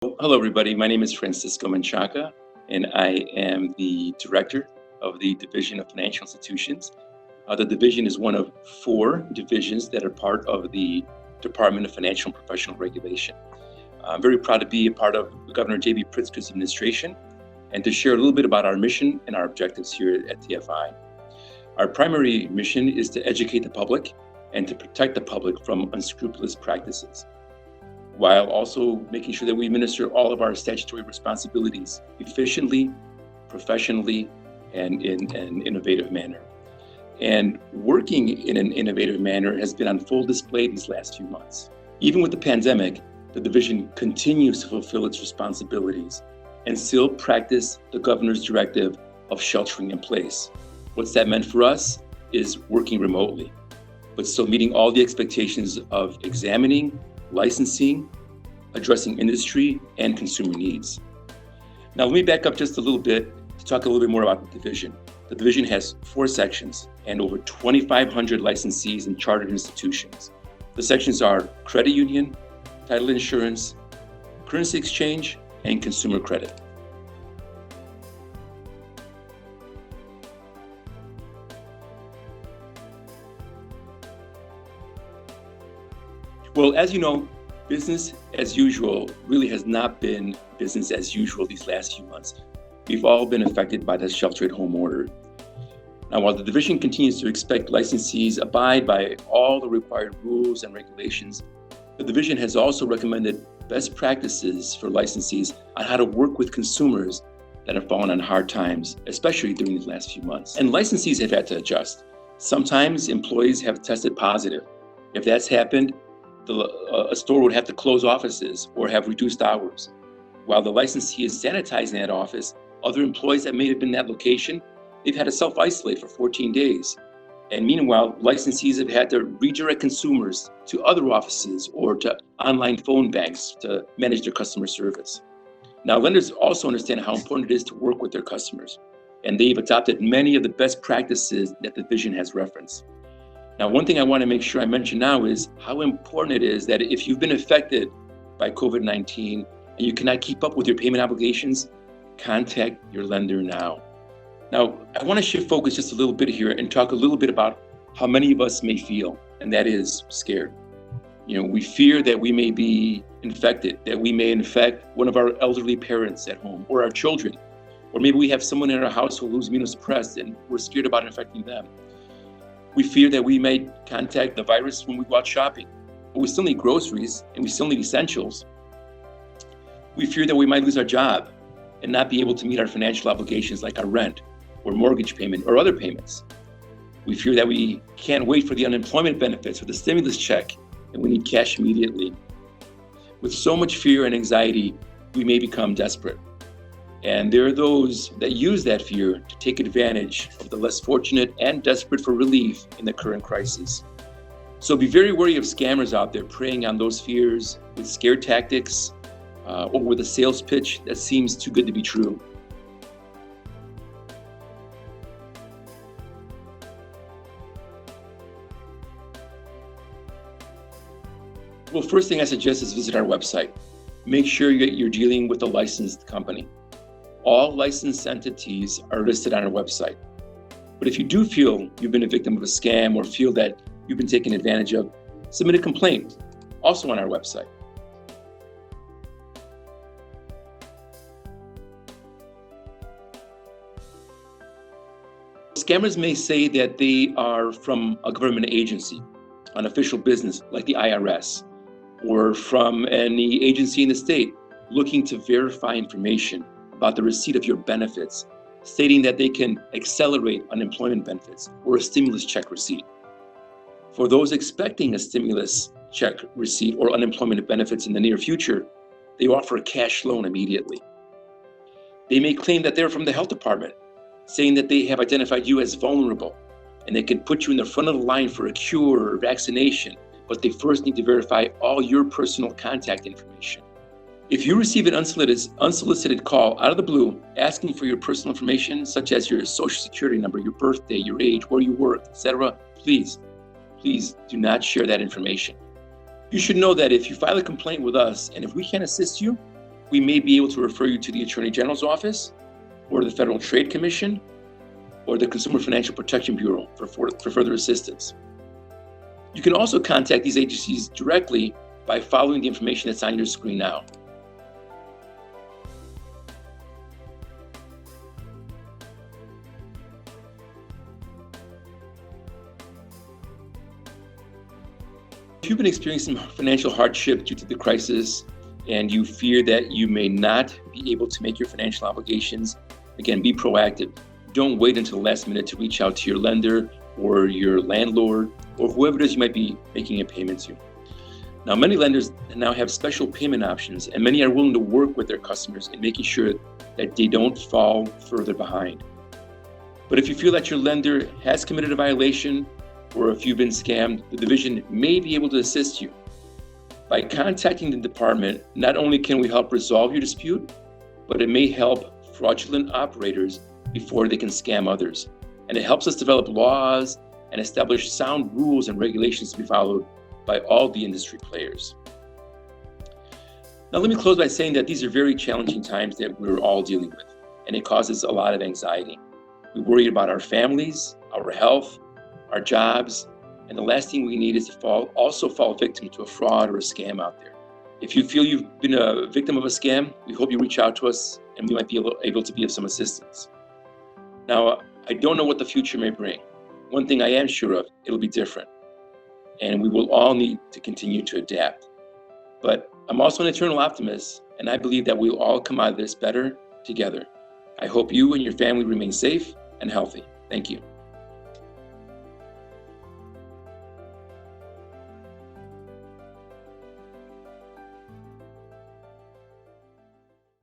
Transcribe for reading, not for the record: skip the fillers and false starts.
Hello, everybody. My name is Francisco Menchaca, and I am the director of the Division of Financial Institutions. The division is one of 4 divisions that are part of the Department of Financial and Professional Regulation. I'm very proud to be a part of Governor J.B. Pritzker's administration and to share a little bit about our mission and our objectives here at TFI. Our primary mission is to educate the public and to protect the public from unscrupulous practices, while also making sure that we administer all of our statutory responsibilities efficiently, professionally, and in an innovative manner. And working in an innovative manner has been on full display these last few months. Even with the pandemic, the division continues to fulfill its responsibilities and still practice the governor's directive of sheltering in place. What's that meant for us is working remotely, but still meeting all the expectations of examining, licensing, addressing industry and consumer needs. Now, let me back up just a little bit to talk a little bit more about the division. The division has 4 sections and over 2,500 licensees and chartered institutions. The sections are credit union, title insurance, currency exchange, and consumer credit. Well, as you know, business as usual really has not been business as usual these last few months. We've all been affected by the shelter-at-home order. Now, while the division continues to expect licensees abide by all the required rules and regulations, the division has also recommended best practices for licensees on how to work with consumers that have fallen on hard times, especially during these last few months. And licensees have had to adjust. Sometimes employees have tested positive. If that's happened, a store would have to close offices or have reduced hours. While the licensee is sanitizing that office, other employees that may have been in that location, they've had to self-isolate for 14 days. And meanwhile, licensees have had to redirect consumers to other offices or to online phone banks to manage their customer service. Now, lenders also understand how important it is to work with their customers, and they've adopted many of the best practices that the division has referenced. Now, one thing I want to make sure I mention now is how important it is that if you've been affected by COVID-19 and you cannot keep up with your payment obligations, contact your lender now. Now, I want to shift focus just a little bit here and talk a little bit about how many of us may feel, and that is scared. We fear that we may be infected, that we may infect one of our elderly parents at home or our children, or maybe we have someone in our household who's immunosuppressed and we're scared about infecting them. We fear that we may contact the virus when we go out shopping, but we still need groceries and we still need essentials. We fear that we might lose our job and not be able to meet our financial obligations like our rent or mortgage payment or other payments. We fear that we can't wait for the unemployment benefits or the stimulus check and we need cash immediately. With so much fear and anxiety, we may become desperate. And there are those that use that fear to take advantage of the less fortunate and desperate for relief in the current crisis. So be very wary of scammers out there preying on those fears with scare tactics or with a sales pitch that seems too good to be true. Well, first thing I suggest is visit our website. Make sure you're dealing with a licensed company. All licensed entities are listed on our website. But if you do feel you've been a victim of a scam or feel that you've been taken advantage of, submit a complaint, also on our website. Scammers may say that they are from a government agency, an official business like the IRS, or from any agency in the state looking to verify information about the receipt of your benefits, stating that they can accelerate unemployment benefits or a stimulus check receipt. For those expecting a stimulus check receipt or unemployment benefits in the near future, they offer a cash loan immediately. They may claim that they're from the health department, saying that they have identified you as vulnerable and they can put you in the front of the line for a cure or vaccination, but they first need to verify all your personal contact information. If you receive an unsolicited call out of the blue asking for your personal information, such as your social security number, your birthday, your age, where you work, etc., please do not share that information. You should know that if you file a complaint with us and if we can't assist you, we may be able to refer you to the Attorney General's office or the Federal Trade Commission or the Consumer Financial Protection Bureau for further assistance. You can also contact these agencies directly by following the information that's on your screen now. If you've been experiencing financial hardship due to the crisis and you fear that you may not be able to make your financial obligations, again, be proactive. Don't wait until the last minute to reach out to your lender or your landlord or whoever it is you might be making a payment to. Now, many lenders now have special payment options, and many are willing to work with their customers in making sure that they don't fall further behind. But if you feel that your lender has committed a violation or if you've been scammed, the division may be able to assist you. By contacting the department, not only can we help resolve your dispute, but it may help fraudulent operators before they can scam others. And it helps us develop laws and establish sound rules and regulations to be followed by all the industry players. Now, let me close by saying that these are very challenging times that we're all dealing with, and it causes a lot of anxiety. We worry about our families, our health, our jobs, and the last thing we need is to fall victim to a fraud or a scam out there. If you feel you've been a victim of a scam, we hope you reach out to us and we might be able to be of some assistance. Now, I don't know what the future may bring. One thing I am sure of, it'll be different. And we will all need to continue to adapt. But I'm also an eternal optimist, and I believe that we'll all come out of this better together. I hope you and your family remain safe and healthy. Thank you.